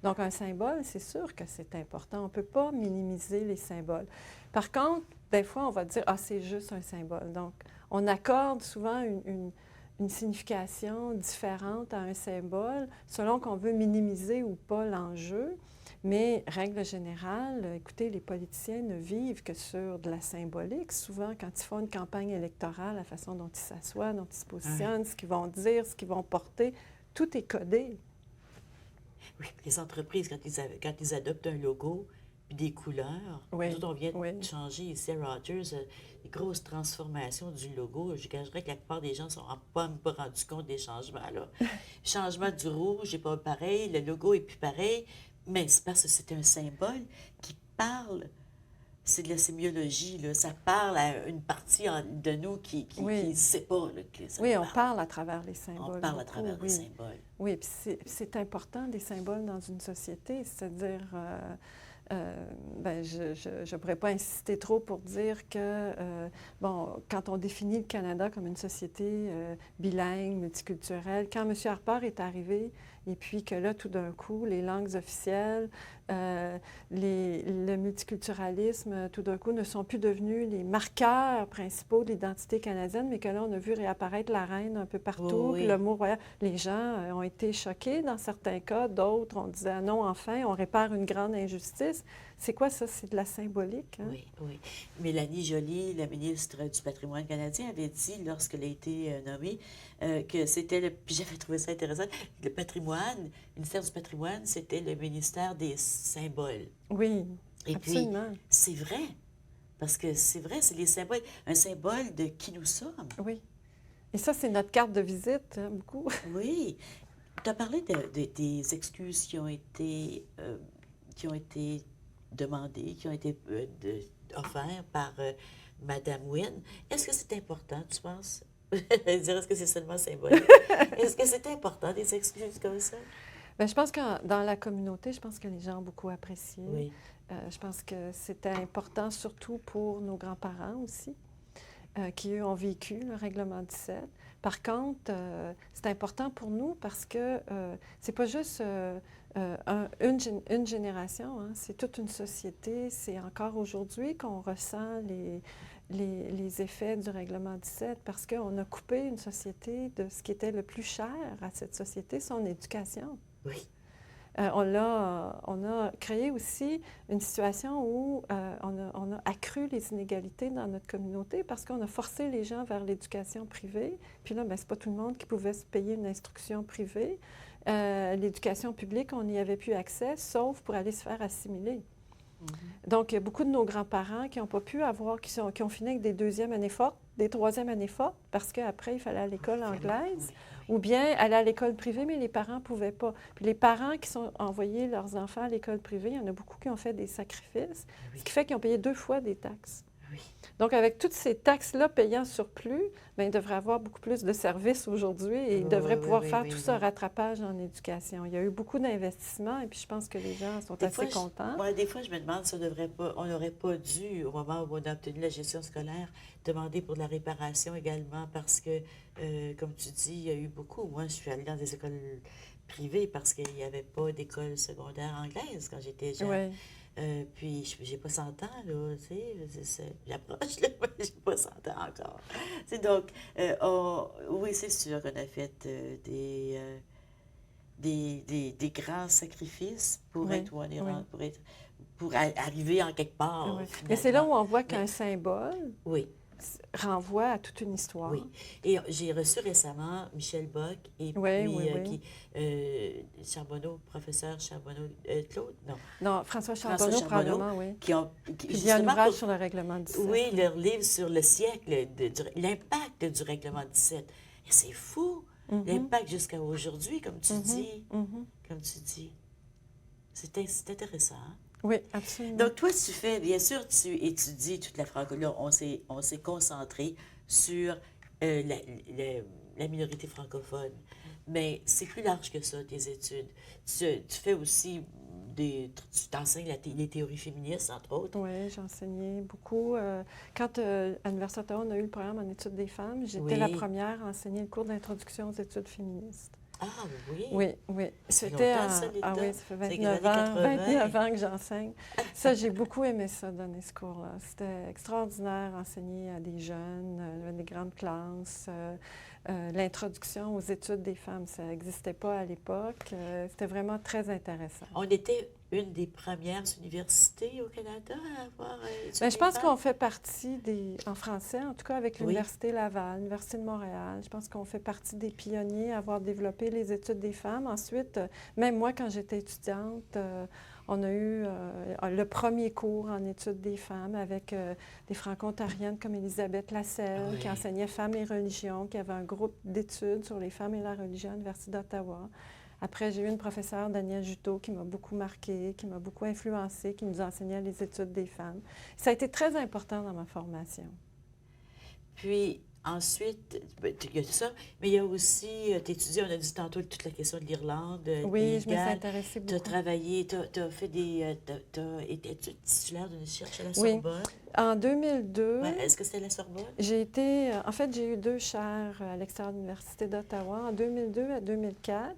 Donc, un symbole, c'est sûr que c'est important. On ne peut pas minimiser les symboles. Par contre, des fois, on va dire « Ah, c'est juste un symbole ». Donc, on accorde souvent une signification différente à un symbole selon qu'on veut minimiser ou pas l'enjeu. Mais, règle générale, écoutez, les politiciens ne vivent que sur de la symbolique. Souvent, quand ils font une campagne électorale, la façon dont ils s'assoient, dont ils se positionnent, ce qu'ils vont dire, ce qu'ils vont porter, tout est codé. Oui, les entreprises, quand ils adoptent un logo puis des couleurs, nous autres, on vient de changer ici à Rogers, une grosse transformation du logo. Je cacherais que la plupart des gens ne sont pas rendus compte des changements. Là. Changement du rouge n'est pas pareil, le logo n'est plus pareil, mais c'est parce que c'est un symbole qui parle. C'est de la sémiologie, là. Ça parle à une partie de nous qui ne sait pas. Là, que ça on parle à travers les symboles. On parle à travers les symboles. Oui, puis c'est important, des symboles dans une société. C'est-à-dire, je ne pourrais pas insister trop pour dire que, quand on définit le Canada comme une société bilingue, multiculturelle, quand M. Harper est arrivé, et puis que là, tout d'un coup, les langues officielles, le multiculturalisme, tout d'un coup, ne sont plus devenus les marqueurs principaux de l'identité canadienne, mais que là, on a vu réapparaître la reine un peu partout, puis le mot royal. Les gens ont été choqués dans certains cas, d'autres, on disait, non, enfin, on répare une grande injustice. C'est quoi ça? C'est de la symbolique. Hein? Oui, oui. Mélanie Joly, la ministre du Patrimoine canadien, avait dit, lorsqu'elle a été nommée, que c'était puis j'avais trouvé ça intéressant, le patrimoine, le ministère du Patrimoine, c'était le ministère des symboles. Oui, et absolument. Puis, c'est vrai, parce que c'est vrai, c'est les symboles, un symbole de qui nous sommes. Oui. Et ça, c'est notre carte de visite, hein, beaucoup. Oui. Tu as parlé des excuses qui ont été demandées, qui ont été offertes par Mme Wynne. Est-ce que c'est important, tu penses? Est-ce que c'est seulement symbolique? Est-ce que c'est important, des excuses comme ça? Bien, je pense que dans la communauté, je pense que les gens ont beaucoup apprécié. Oui. Je pense que c'était important, surtout pour nos grands-parents aussi, qui, eux, ont vécu le règlement 17. Par contre, c'est important pour nous parce que c'est pas juste une génération, hein, c'est toute une société. C'est encore aujourd'hui qu'on ressent les effets du règlement 17 parce qu'on a coupé une société de ce qui était le plus cher à cette société, son éducation. Oui. On a créé aussi une situation où on a accru les inégalités dans notre communauté parce qu'on a forcé les gens vers l'éducation privée. Puis là, bien, c'est pas tout le monde qui pouvait se payer une instruction privée. L'éducation publique, on n'y avait plus accès, sauf pour aller se faire assimiler. Mm-hmm. Donc, il y a beaucoup de nos grands-parents qui n'ont pas pu avoir, qui ont fini avec des deuxièmes années fortes, des troisièmes années fortes, parce qu'après, il fallait aller à l'école anglaise, ou bien aller à l'école privée, mais les parents ne pouvaient pas. Puis les parents qui sont envoyés leurs enfants à l'école privée, il y en a beaucoup qui ont fait des sacrifices, ce qui fait qu'ils ont payé 2 fois des taxes. Oui. Donc, avec toutes ces taxes-là payant surplus, bien, ils devraient avoir beaucoup plus de services aujourd'hui et ils devraient pouvoir faire tout ce rattrapage en éducation. Il y a eu beaucoup d'investissements et puis je pense que les gens sont assez contents. Moi, des fois, je me demande si on n'aurait pas dû, au moment où on a obtenu la gestion scolaire, demander pour de la réparation également parce que, comme tu dis, il y a eu beaucoup. Moi, je suis allée dans des écoles privées parce qu'il n'y avait pas d'école secondaire anglaise quand j'étais jeune. Oui. Puis, j'ai pas 100 ans, là, tu sais, j'approche, là, mais j'ai pas 100 ans encore. T'sais, donc, oui, c'est sûr qu'on a fait des grands sacrifices pour être où on est, pour arriver en quelque part. Oui. Finalement. Mais c'est là où on voit qu'un symbole oui. renvoie à toute une histoire. Oui. Et j'ai reçu récemment Michel Bock et puis Charbonneau, professeur Charbonneau, Claude, non. Non, François Charbonneau, probablement, oui. Puis il y a un ouvrage sur le règlement 17. Oui, leur livre sur le siècle, l'impact du règlement 17. Et c'est fou, l'impact jusqu'à aujourd'hui, comme tu dis. Comme tu dis. C'est intéressant, hein? Oui, absolument. Donc, toi, tu fais, bien sûr, tu étudies toute la francophonie. Là, on s'est concentré sur la minorité francophone. Mais c'est plus large que ça, tes études. Tu fais aussi tu t'enseignes les théories féministes, entre autres. Oui, j'ai enseigné beaucoup. Quand à l'Université d'Ottawa, on a eu le programme en études des femmes, j'étais la première à enseigner le cours d'introduction aux études féministes. Ah oui? Oui, oui. C'était oui, ça fait 29 ans que j'enseigne. Ça, j'ai beaucoup aimé ça, donner ce cours-là. C'était extraordinaire, enseigner à des jeunes, des grandes classes. L'introduction aux études des femmes, ça n'existait pas à l'époque. C'était vraiment très intéressant. On était une des premières universités au Canada à avoir bien, je pense qu'on fait partie en français, en tout cas avec l'Université Laval, l'Université de Montréal. Je pense qu'on fait partie des pionniers à avoir développé les études des femmes. Ensuite, même moi, quand j'étais étudiante, on a eu le premier cours en études des femmes avec des franco-ontariennes comme Élisabeth Lasselle, qui enseignait femmes et religion, qui avait un groupe d'études sur les femmes et la religion à l'Université d'Ottawa. Après, j'ai eu une professeure, Danielle Juteau, qui m'a beaucoup marquée, qui m'a beaucoup influencée, qui nous enseignait les études des femmes. Ça a été très important dans ma formation. Puis, ensuite, il y a ça, mais il y a aussi, tu étudies, on a dit tantôt toute la question de l'Irlande. Oui, je me suis intéressée beaucoup. Tu as travaillé, tu as fait été titulaire d'une recherche à la Sorbonne. Oui. En 2002... Ouais, est-ce que c'était la Sorbonne? En fait, j'ai eu 2 chaires à l'extérieur de l'Université d'Ottawa. En 2002 à 2004,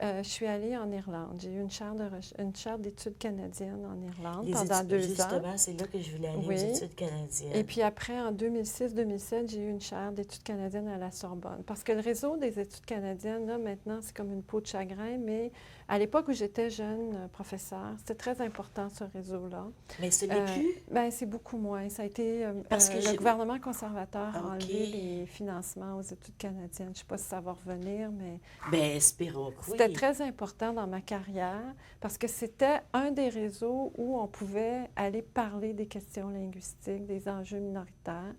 je suis allée en Irlande. J'ai eu une chaire d'études canadiennes en Irlande pendant 2 ans. Justement, c'est là que je voulais aller, aux études canadiennes. Et puis après, en 2006-2007, j'ai eu une chaire d'études canadiennes à la Sorbonne. Parce que le réseau des études canadiennes, là, maintenant, c'est comme une peau de chagrin, mais à l'époque où j'étais jeune professeure, c'était très important, ce réseau-là. Mais ce n'est plus? Bien, c'est beaucoup moins. Ça a été... le gouvernement conservateur a enlevé les financements aux études canadiennes. Je ne sais pas si ça va revenir, mais... Bien, espérons que oui. C'était très important dans ma carrière parce que c'était un des réseaux où on pouvait aller parler des questions linguistiques, des enjeux minoritaires,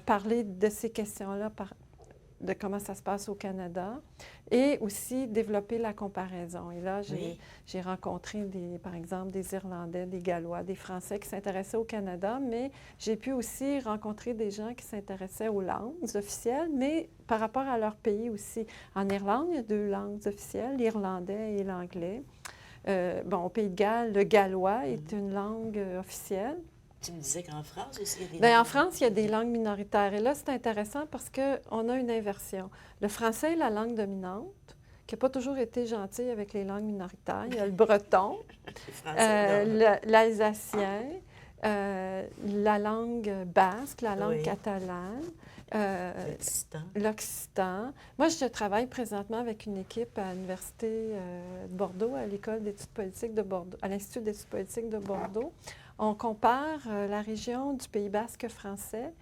parler de ces questions-là, de comment ça se passe au Canada, et aussi développer la comparaison. Et là, j'ai rencontré, par exemple, des Irlandais, des Gallois, des Français qui s'intéressaient au Canada, mais j'ai pu aussi rencontrer des gens qui s'intéressaient aux langues officielles, mais par rapport à leur pays aussi. En Irlande, il y a 2 langues officielles, l'irlandais et l'anglais. Au Pays de Galles, le gallois est une langue officielle. Tu me disais qu'en France aussi, il y a des bien, langues... En France, il y a des langues minoritaires. Et là, c'est intéressant parce qu'on a une inversion. Le français est la langue dominante, qui n'a pas toujours été gentille avec les langues minoritaires. Il y a le breton, l'alsacien, la langue basque, la langue catalane, l'occitan. Moi, je travaille présentement avec une équipe à l'Université de Bordeaux, à l'École d'études politiques de Bordeaux, à l'Institut d'études politiques de Bordeaux. On compare la région du Pays basque français,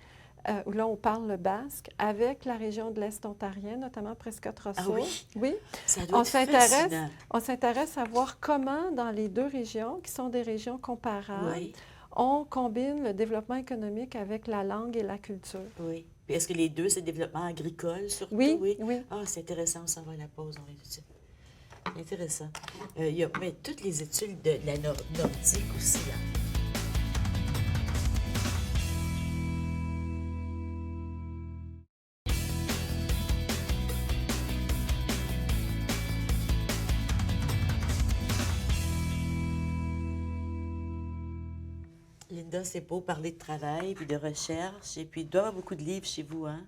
où là, on parle le basque, avec la région de l'Est ontarien, notamment Prescott-Roseau. Ah oui? Oui. Ça doit être fascinant. On s'intéresse à voir comment, dans les 2 régions, qui sont des régions comparables, on combine le développement économique avec la langue et la culture. Oui. Puis est-ce que les 2, c'est développement agricole, surtout? Oui. Ah, c'est intéressant, on s'en va à la pause, on est dessus. Intéressant. Mais toutes les études de la nordique aussi, là. Linda, c'est beau parler de travail, puis de recherche, et puis il doit y avoir beaucoup de livres chez vous, hein?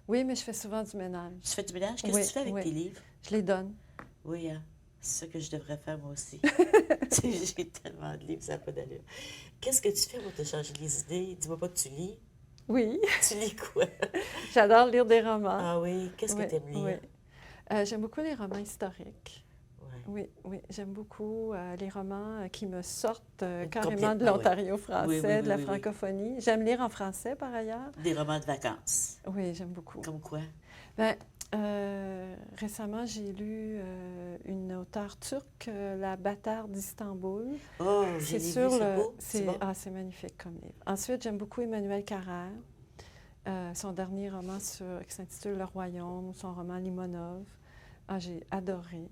Oui, mais je fais souvent du ménage. Tu fais du ménage? Qu'est-ce que tu fais avec tes livres? Je les donne. Oui, hein? C'est ça que je devrais faire moi aussi. J'ai tellement de livres, ça n'a pas d'allure. Qu'est-ce que tu fais pour te changer les idées? Dis-moi pas que tu lis. Oui. Tu lis quoi? J'adore lire des romans. Ah oui? Qu'est-ce que tu aimes lire? Oui. J'aime beaucoup les romans historiques. Oui, oui. J'aime beaucoup les romans qui me sortent carrément Complètement, de l'Ontario français, oui, oui, de la oui, oui. francophonie. J'aime lire en français, par ailleurs. Des romans de vacances. Oui, j'aime beaucoup. Comme quoi? Bien, récemment, j'ai lu une auteure turque, La bâtarde d'Istanbul. Oh, j'ai lu, c'est beau, c'est bon. Ah, c'est magnifique comme livre. Ensuite, j'aime beaucoup Emmanuel Carrère. Son dernier roman qui s'intitule Le Royaume, son roman Limonov. Ah, j'ai adoré.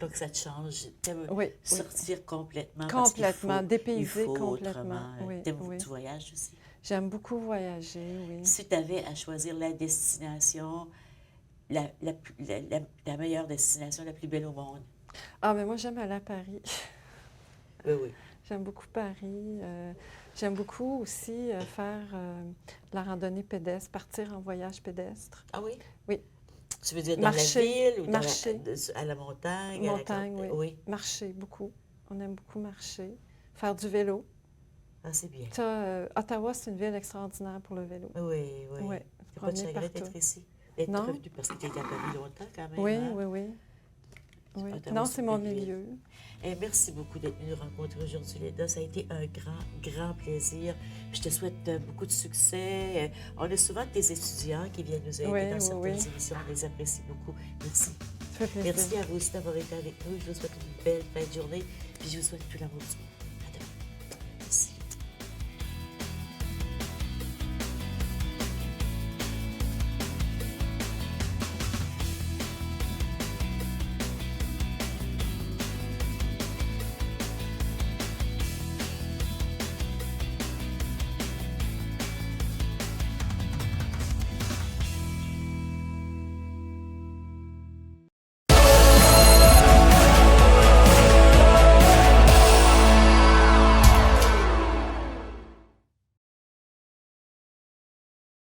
Donc, ça te change. T'aimes Oui, sortir complètement. complètement, dépayser complètement. complètement. Oui, T'aimes oui. beaucoup tu voyages aussi? J'aime beaucoup voyager, oui. Si tu avais à choisir la destination, la meilleure destination, la plus belle au monde. Ah, mais moi, j'aime aller à Paris. Oui, oui. J'aime beaucoup Paris. J'aime beaucoup aussi faire la randonnée pédestre, partir en voyage pédestre. Ah oui? Oui. Tu veux dire dans Marcher, la ville ou marcher. À la montagne? Montagne, oui. Oui. Marcher, beaucoup. On aime beaucoup marcher. Faire du vélo. Ah, c'est bien. Ça, Ottawa, c'est une ville extraordinaire pour le vélo. Oui, oui. Oui, Tu n'as pas de chagrin d'être ici? D'être Non. revenu parce que tu étais à Paris longtemps quand même. Oui, hein? oui, oui. Oui. Ottawa, Non, c'est mon une belle ville. milieu. Et merci beaucoup d'être venue nous rencontrer aujourd'hui, Linda. Ça a été un grand, grand plaisir. Je te souhaite beaucoup de succès. On a souvent des étudiants qui viennent nous aider Oui, dans oui, certaines oui. émissions. On les apprécie beaucoup. Merci. Ça fait plaisir. Merci à vous aussi d'avoir été avec nous. Je vous souhaite une belle fin de journée. Puis je vous souhaite tout l'amour du monde.